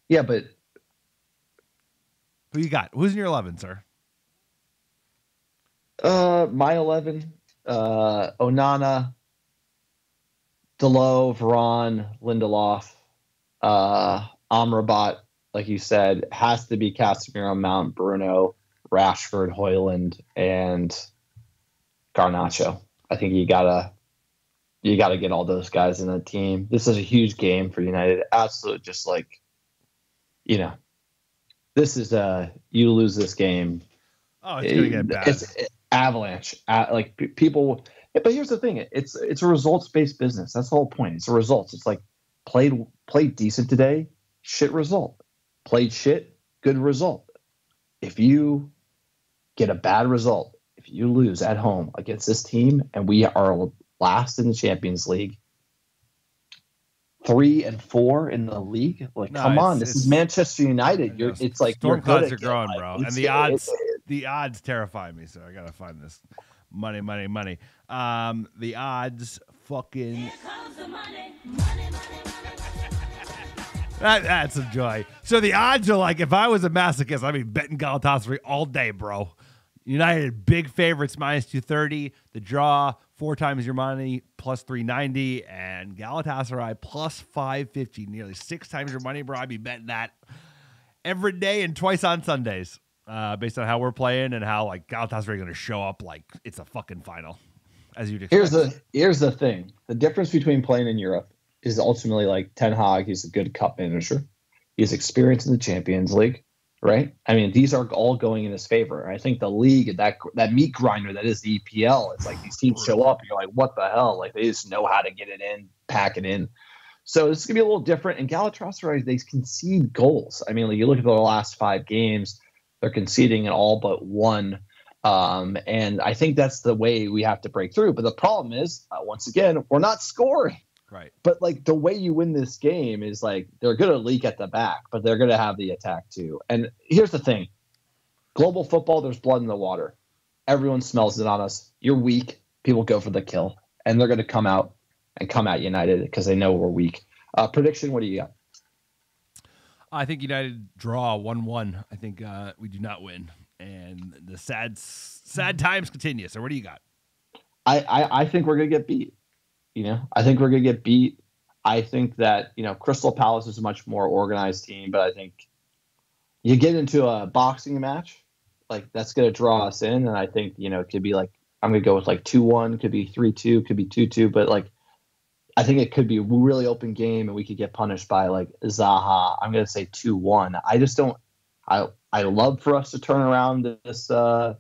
Yeah, but who you got? Who's in your 11, sir? My 11. Onana, Delo, Varane, Lindelof, Amrabat, like you said, has to be Casemiro, Mount, Bruno, Rashford, Højlund, and Garnacho. I think you gotta get all those guys in the team. This is a huge game for United. Absolute, just like, this is you lose this game. Oh, it's gonna get bad. It's avalanche. People. But here's the thing: it's a results-based business. That's the whole point. It's a results. It's like played decent today, shit result. Played shit, good result. If you get a bad result, if you lose at home against this team, and we are last in the Champions League, 3 and 4 in the league, come on, this is Manchester United. It's like storm clouds are growing, bro, and the odds terrify me. So I gotta find this. Money. The odds fucking. Here comes the money. That's a joy. So the odds are like, if I was a masochist, I'd be betting Galatasaray all day, bro. United, big favorites, minus 230. The draw, 4 times your money, plus 390. And Galatasaray, plus 550. Nearly 6 times your money, bro. I'd be betting that every day and twice on Sundays. Based on how we're playing and how Galatasaray are going to show up like it's a fucking final, as you'd expect. Here's the thing: the difference between playing in Europe is ultimately Ten Hag. He's a good cup manager. He has experience in the Champions League. right? I mean, these are all going in his favor. I think the league, that meat grinder that is the EPL, it's like these teams show up and you're like, what the hell? Like they just know how to get it in, pack it in. So this is gonna be a little different. And Galatasaray, they concede goals. I mean, like you look at their last 5 games, they're conceding in all but one. And I think that's the way we have to break through. But the problem is, once again, we're not scoring. Right. But like the way you win this game is like they're going to leak at the back, but they're going to have the attack too. And here's the thing. Global football, there's blood in the water. Everyone smells it on us. You're weak. People go for the kill. And they're going to come out and come at United because they know we're weak. Prediction, what do you got? I think United draw 1-1. I think we do not win. And the sad times continue. So what do you got? I think we're going to get beat. I think we're going to get beat. I think that, Crystal Palace is a much more organized team, but I think you get into a boxing match, like that's going to draw us in. And I think, it could be like, I'm going to go with like 2-1, could be 3-2, could be 2-2, but like, I think it could be a really open game and we could get punished by like Zaha. I'm going to say 2-1. I just don't, I love for us to turn around this, have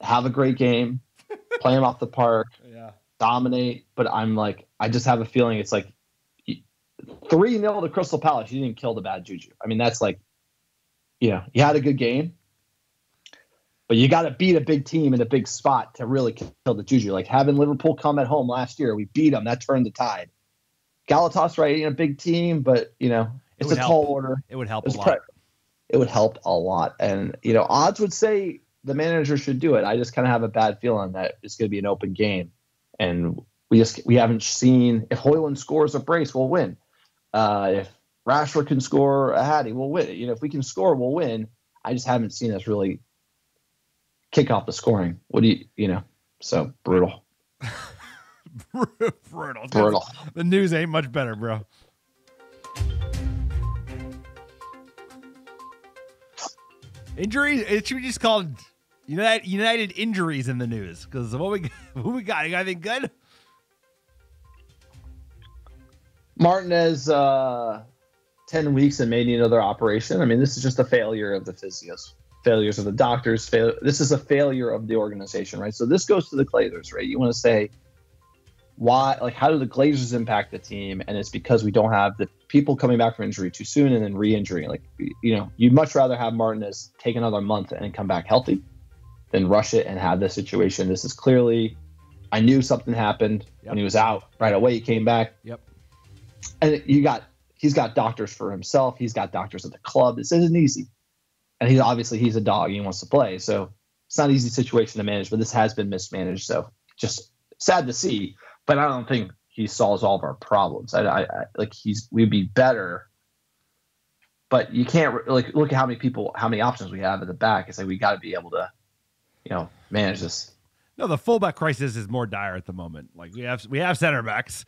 a great game, play them off the park. Yeah. Dominate, but I'm like, I just have a feeling it's like 3-0 to Crystal Palace. You didn't kill the bad juju. I mean, that's like, you had a good game, but you got to beat a big team in a big spot to really kill the juju. Like having Liverpool come at home last year, we beat them. That turned the tide. Galatasaray ain't a big team, but it's a tall order. It would help a lot. It would help a lot, and odds would say the manager should do it. I just kind of have a bad feeling that it's going to be an open game. And we haven't seen if Højlund scores a brace, we'll win. If Rashford can score a hattie, we'll win. If we can score, we'll win. I just haven't seen us really kick off the scoring. What do you So brutal. Brutal. The news ain't much better, bro. Injuries. It should be just called United injuries in the news because who we got? You got anything good? Martinez, 10 weeks and maybe another operation. I mean, this is just a failure of the physios, failures of the doctors. This is a failure of the organization, right? So this goes to the Glazers, right? You want to say why? Like, how do the Glazers impact the team? And it's because we don't have the people coming back from injury too soon and then re-injuring. Like, you'd much rather have Martinez take another month and come back healthy than rush it and have this situation. This is clearly, I knew something happened when he was out right away. He came back. Yep. And he's got doctors for himself. He's got doctors at the club. This isn't easy. And he's a dog. He wants to play. So it's not an easy situation to manage, but this has been mismanaged. So just sad to see, but I don't think he solves all of our problems. We'd be better, but you can't look at how many options we have at the back. It's like, we got to be able to, manage this. No, the fullback crisis is more dire at the moment. Like we have center backs.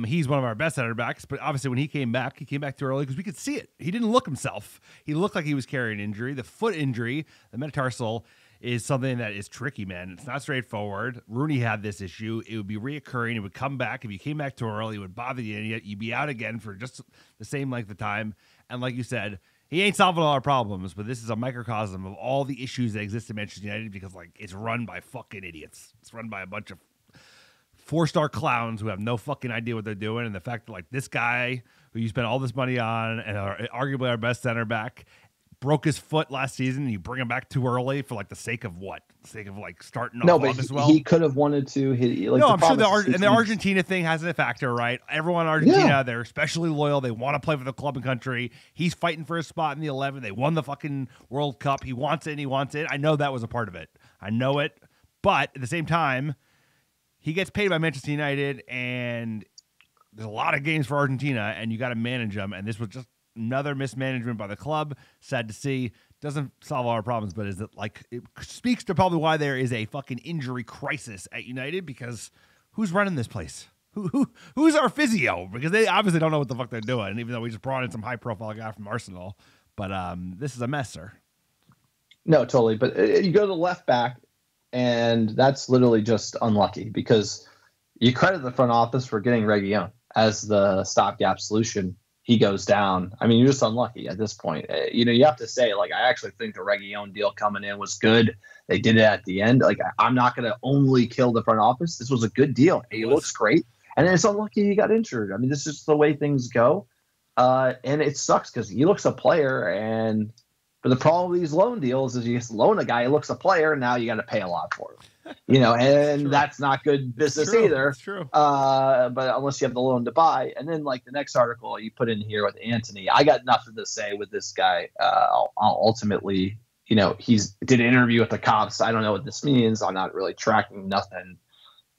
He's one of our best center backs, but obviously when he came back too early because we could see it. He didn't look himself. He looked like he was carrying an injury. The foot injury, the metatarsal, is something that is tricky, man. It's not straightforward. Rooney had this issue. It would be reoccurring. It would come back. If you came back too early, it would bother you, and yet you'd be out again for just the same length of time. And like you said, he ain't solving all our problems, but this is a microcosm of all the issues that exist in Manchester United because, it's run by fucking idiots. It's run by a bunch of 4-star clowns who have no fucking idea what they're doing. And the fact that, this guy who you spent all this money on and arguably our best center back broke his foot last season and you bring him back too early for, the sake of what? The sake of, starting off August well? He could have wanted to. I'm sure the Argentina thing has a factor, right? Everyone in Argentina, they're especially loyal. They want to play for the club and country. He's fighting for a spot in the 11. They won the fucking World Cup. He wants it and he wants it. I know that was a part of it. I know it. But at the same time, he gets paid by Manchester United, and there's a lot of games for Argentina, and you got to manage them. And this was just another mismanagement by the club. Sad to see. Doesn't solve all our problems, but it speaks to probably why there is a fucking injury crisis at United, because who's running this place? Who's our physio? Because they obviously don't know what the fuck they're doing, even though we just brought in some high-profile guy from Arsenal. But this is a mess, sir. No, totally. But you go to the left back, and that's literally just unlucky because you credit the front office for getting Reguilón as the stopgap solution. he goes down. I mean, you're just unlucky at this point. You have to say, like, I actually think the Reguilón deal coming in was good. They did it at the end. Like, I'm not going to only kill the front office. This was a good deal. He looks great. And it's unlucky he got injured. I mean, this is just the way things go. And it sucks because he looks a player. But the problem with these loan deals is you just loan a guy who looks a player, and now you got to pay a lot for him. And that's not good business either. It's true. But unless you have the loan to buy. And then, like, the next article you put in here with Anthony, I got nothing to say with this guy. I'll ultimately, he's did an interview with the cops. I don't know what this means. I'm not really tracking nothing.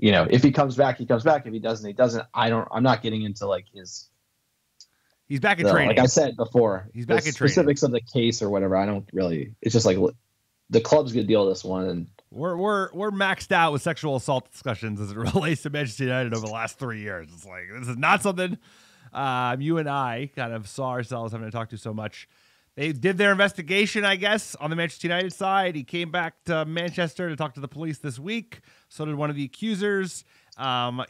If he comes back, he comes back. If he doesn't, he doesn't. I'm not getting into like his. He's back in training. Like I said before, he's back in training. Specifics of the case or whatever. I don't really. It's just like the club's gonna deal with this one, and we're maxed out with sexual assault discussions as it relates to Manchester United over the last 3 years. It's like this is not something you and I kind of saw ourselves having to talk to so much. They did their investigation, I guess, on the Manchester United side. He came back to Manchester to talk to the police this week. So did one of the accusers.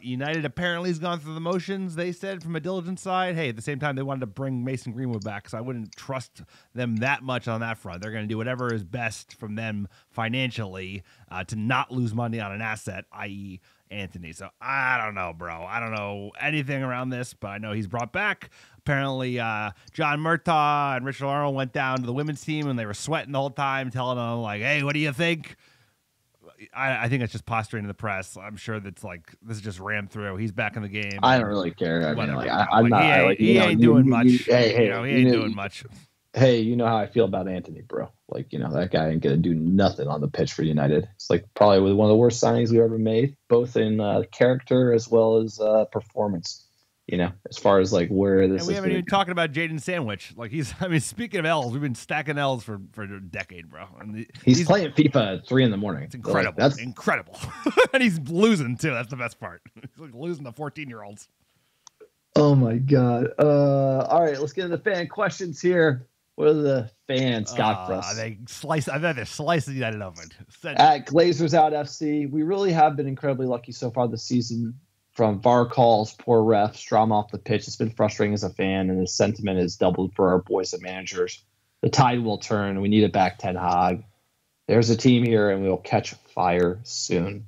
United apparently has gone through the motions, they said, from a diligence side. Hey, at the same time, they wanted to bring Mason Greenwood back, so I wouldn't trust them that much on that front. They're going to do whatever is best from them financially to not lose money on an asset, i.e. Anthony. So I don't know, bro. I don't know anything around this, but I know he's brought back. Apparently, John Murtaugh and Richard Arnold went down to the women's team, and they were sweating the whole time, telling them, like, hey, what do you think? I think it's just posturing to the press. I'm sure that's like this is just rammed through. He's back in the game. I don't really care. I mean, I'm not. He ain't doing much. He ain't doing much. Hey, you know how I feel about Anthony, bro. Like, that guy ain't gonna do nothing on the pitch for United. It's like probably one of the worst signings we've ever made, both in character as well as performance. As far as like where this. And we haven't even talking about Jadon Sandwich. Like speaking of L's, we've been stacking L's for a decade, bro. And he's playing FIFA at 3 a.m. It's incredible. Like, that's incredible. And he's losing too. That's the best part. He's like losing the 14-year-olds. Oh my God. All right, let's get into fan questions here. What do the fans got for us? I bet they're slicing United open. At Glazers Out FC, we really have been incredibly lucky so far this season. From VAR calls, poor refs, drama off the pitch. It's been frustrating as a fan, and the sentiment has doubled for our boys and managers. The tide will turn. We need it back, Ten Hag. There's a team here, and we'll catch fire soon.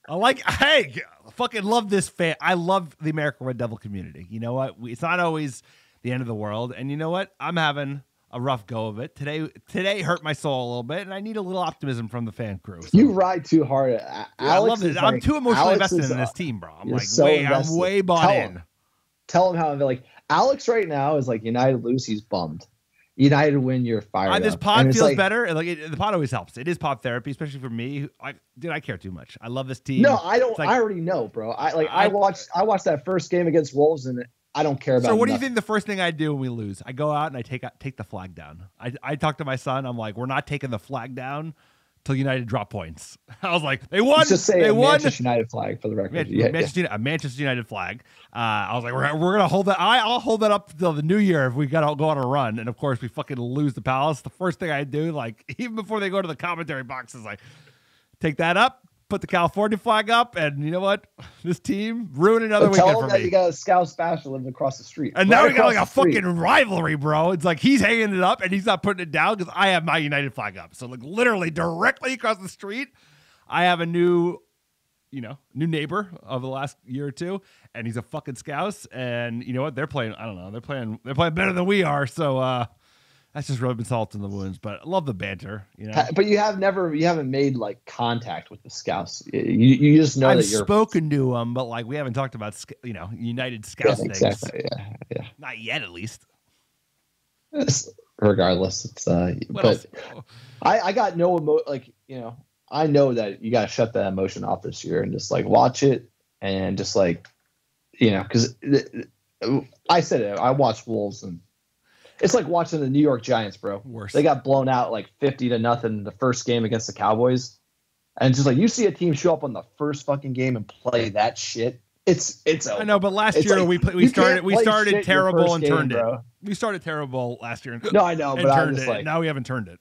I fucking love this fan. I love the American Red Devil community. You know what? It's not always the end of the world. And you know what? I'm having a rough go of it. Today hurt my soul a little bit, and I need a little optimism from the fan crew. So. You ride too hard. I love it. I'm too emotionally invested in this team, bro. I'm way bought in. Tell him how like Alex right now is like United lose, he's bummed. United win, you're fired. This pod feels better. The pod always helps. It is pod therapy, especially for me. I care too much. I love this team. No, I don't. I already know, bro. I watched that first game against Wolves, and I don't care about. So what do you think the first thing I do when we lose? I go out and I take the flag down. I talk to my son. I'm like, we're not taking the flag down till United drop points. I was like, they won. Just say they won. Manchester United flag for the record. A Manchester United flag. I was like, we're gonna hold that. I'll hold that up till the new year if we gotta go on a run. And of course, we fucking lose the Palace. The first thing I do, like even before they go to the commentary box, is like take that up. Put the California flag up, and you know what? This team ruined another weekend for me. You got a Scout Special living across the street, and now we got like a fucking rivalry, bro. It's like he's hanging it up and he's not putting it down because I have my United flag up. So like literally directly across the street, I have a new neighbor of the last year or two, and he's a fucking Scouse. And you know what? They're playing. I don't know. They're playing better than we are. So that's just rubbing salt in the wounds, but I love the banter, But you haven't made like contact with the Scouts. You just know that you're spoken to them, but like we haven't talked about United Scouts things. Exactly. Yeah. Not yet, at least. Regardless, it's but I got no I know that you got to shut that emotion off this year and just like watch it and just like because I said it. I watched Wolves and. It's like watching the New York Giants, bro. Worse. They got blown out like 50-0 the first game against the Cowboys. And just like you see a team show up on the first fucking game and play that shit. It's I know, but last year we started terrible and turned it. We started terrible last year. No, I know, but I'm just like now we haven't turned it.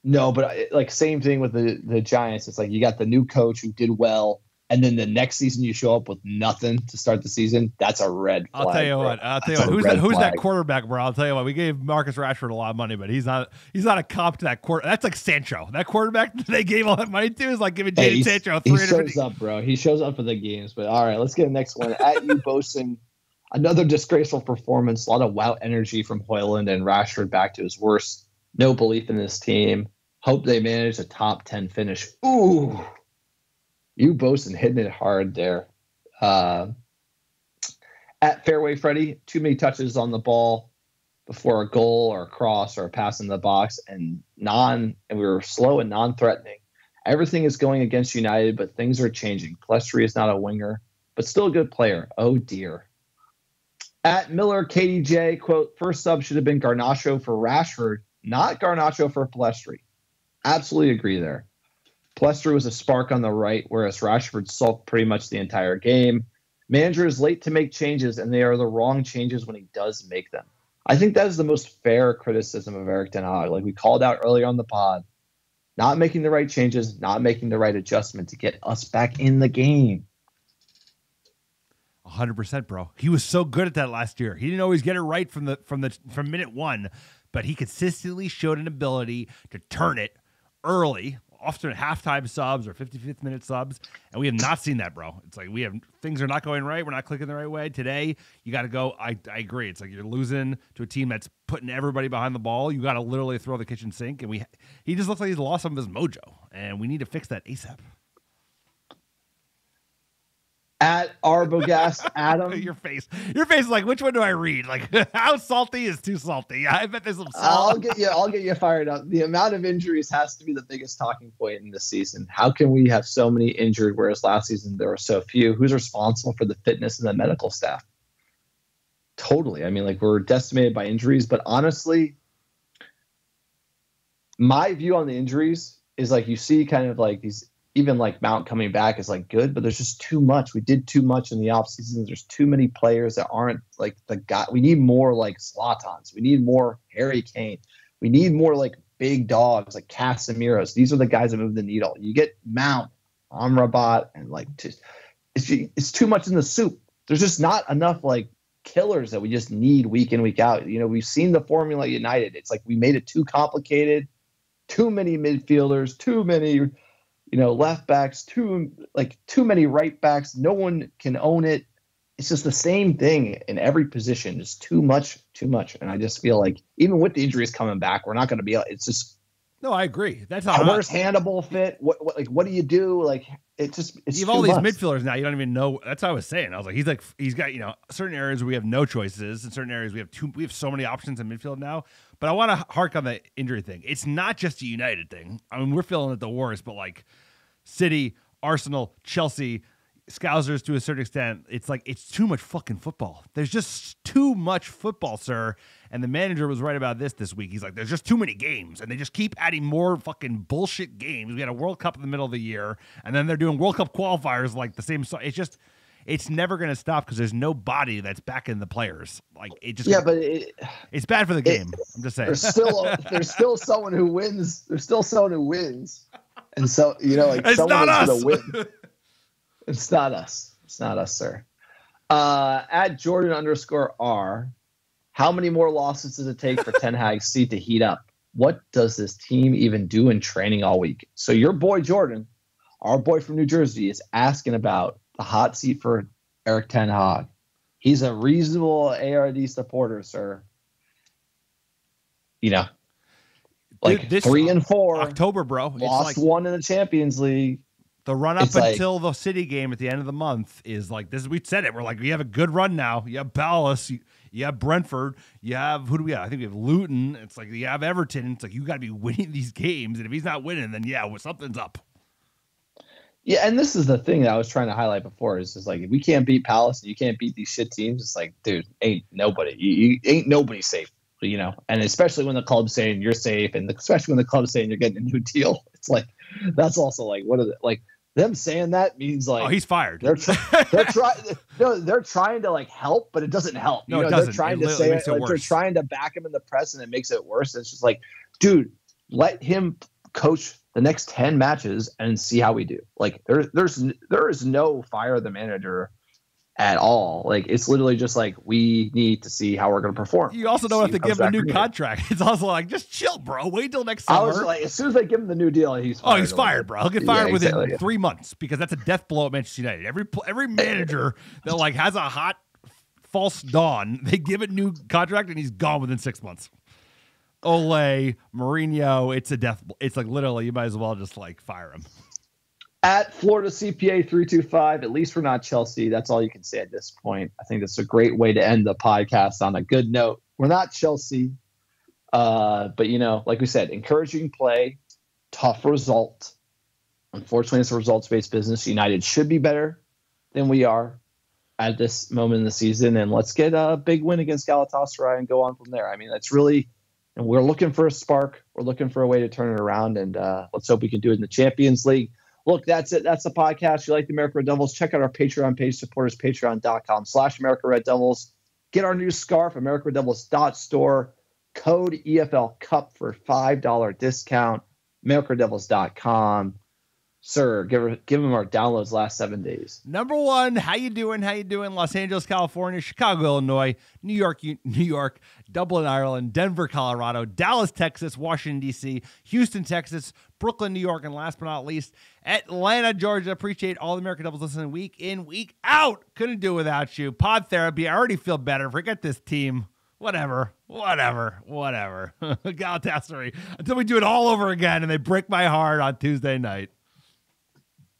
No, but like same thing with the Giants. It's like you got the new coach who did well. and then the next season you show up with nothing to start the season, that's a red flag. I'll tell you bro. what. Who's that quarterback, bro? I'll tell you what. We gave Marcus Rashford a lot of money, but he's not a comp to that quarter. That's like Sancho. That quarterback that they gave all that money to is like giving Jadon Sancho He 350. shows up, bro. He shows up for the games. But all right, let's get the next one. At you, Bosun. Another disgraceful performance. A lot of wow energy from Højlund, and Rashford back to his worst. No belief in this team. Hope they manage a top 10 finish. Ooh. You Bosun hitting it hard there. At Fairway Freddy, too many touches on the ball before a goal or a cross or a pass in the box, and we were slow and non-threatening. Everything is going against United, but things are changing. Palestri is not a winger, but still a good player. Oh dear. At Miller KDJ, quote, first sub should have been Garnacho for Rashford, not Garnacho for Palestri. Absolutely agree there. Palestri was a spark on the right, whereas Rashford sulked pretty much the entire game. Manager is late to make changes, and they are the wrong changes when he does make them. I think that is the most fair criticism of Erik ten Hag. Like we called out earlier on the pod, not making the right changes, not making the right adjustment to get us back in the game. 100%, bro. He was so good at that last year. He didn't always get it right from minute one, but he consistently showed an ability to turn it early, often halftime subs or 55th minute subs, and we have not seen that, bro. It's like things are not going right. We're not clicking the right way. Today, you got to go. I agree. It's like you're losing to a team that's putting everybody behind the ball. You got to literally throw the kitchen sink, and he just looks like he's lost some of his mojo, and we need to fix that ASAP. At Arbogast, Adam. Your face is like, which one do I read? Like, how salty is too salty? I bet there's some salt. I'll get you fired up. The amount of injuries has to be the biggest talking point in this season. How can we have so many injured, whereas last season there were so few? Who's responsible for the fitness and the medical staff? Totally. I mean, like, we're decimated by injuries, but honestly, my view on the injuries is like, you see kind of like these, even like Mount coming back is like good, but there's just too much. We did too much in the off season. There's too many players that aren't like the guy. We need more like Zlatans. We need more Harry Kane. We need more like big dogs like Casemiro's. These are the guys that move the needle. You get Mount, Amrabat, and like it's too much in the soup. There's just not enough like killers that we just need week in, week out. You know, we've seen the formula United. It's like we made it too complicated, too many midfielders, too many left backs, too many right backs. No one can own it. It's just the same thing in every position. Just too much. And I just feel like even with the injuries coming back, we're not going to be. It's just. No, I agree. That's not. Where's Hannibal fit? What do you do? Like it's you have all these midfielders now. You don't even know. That's what I was saying. I was like, he's got certain areas where we have no choices, in certain areas we have so many options in midfield now. But I want to hark on the injury thing. It's not just a United thing. I mean, we're feeling it the worst, but like City, Arsenal, Chelsea, Scousers to a certain extent, it's like it's too much fucking football. There's just too much football, sir. And the manager was right about this week. He's like, there's just too many games, and they just keep adding more fucking bullshit games. We had a World Cup in the middle of the year, and then they're doing World Cup qualifiers like the same. It's never going to stop because there's no body that's backing the players. Like it just but it's bad for the game. I'm just saying. There's still someone who wins. There's still someone who wins, and so it's someone not is us. going to win. It's not us. It's not us, sir. At Jordan_R, how many more losses does it take for Ten Hag's seat to heat up? What does this team even do in training all week? So your boy Jordan, our boy from New Jersey, is asking about the hot seat for Erik ten Hag. He's a reasonable ARD supporter, sir. Like this 3 and 4 October, bro. Lost one in the Champions League. The run up until the City game at the end of the month is like this. We said it. We're like, we have a good run now. You have Palace, you have Brentford, you have who do we have? I think we have Luton. It's like you have Everton. It's like you got to be winning these games, and if he's not winning, then something's up. Yeah, and this is the thing that I was trying to highlight before. Is just like if we can't beat Palace and you can't beat these shit teams, it's like, dude, ain't nobody. You ain't nobody safe, And especially when the club's saying you're safe, and especially when the club's saying you're getting a new deal, it's like that's also like what are they, like. Them saying that means like he's fired. They're trying. They're trying to like help, but it doesn't help. No, it doesn't. They're trying to say it. Like, they're trying to back him in the press, and it makes it worse. It's just like, dude, let him coach the next 10 matches and see how we do. Like there is no fire the manager at all. Like it's literally just like we need to see how we're going to perform. You also don't have to give him a new contract. It's also like just chill, bro. Wait till next summer. I was like, as soon as they give him the new deal, he's fired. Oh, he's fired, bro. He'll get fired within 3 months because that's a death blow at Manchester United. Every manager that like has a hot false dawn, they give it new contract and he's gone within 6 months. Ole, Mourinho, it's a death. It's like literally, you might as well just like fire him. At Florida CPA 325, at least we're not Chelsea. That's all you can say at this point. I think that's a great way to end the podcast on a good note. We're not Chelsea, but like we said, encouraging play, tough result. Unfortunately, it's a results-based business. United should be better than we are at this moment in the season, and let's get a big win against Galatasaray and go on from there. I mean, that's really, and we're looking for a spark. We're looking for a way to turn it around, and let's hope we can do it in the Champions League. Look, that's it. That's the podcast. If you like the America Red Devils, check out our Patreon page. Support us, patreon.com/America Red Devils. Get our new scarf, AmericaRedDevils.store. Code EFL Cup for $5 discount. AmericaRedDevils.com. Sir, give them our downloads last 7 days. Number one, how you doing? How you doing? Los Angeles, California, Chicago, Illinois, New York, Dublin, Ireland, Denver, Colorado, Dallas, Texas, Washington, D.C., Houston, Texas, Brooklyn, New York, and last but not least, Atlanta, Georgia. Appreciate all the American Devils listening week in, week out. Couldn't do without you. Pod therapy. I already feel better. Forget this team. Whatever. Galatasary. Until we do it all over again and they break my heart on Tuesday night.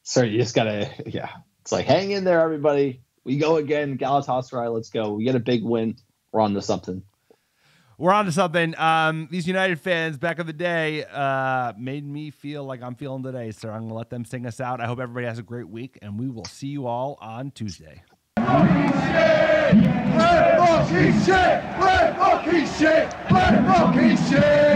Sir, you just gotta, It's like, hang in there, everybody. We go again. Galatasaray, let's go. We get a big win. We're on to something. These United fans back in the day made me feel like I'm feeling today, sir. I'm going to let them sing us out. I hope everybody has a great week, and we will see you all on Tuesday. Red Bucky shit!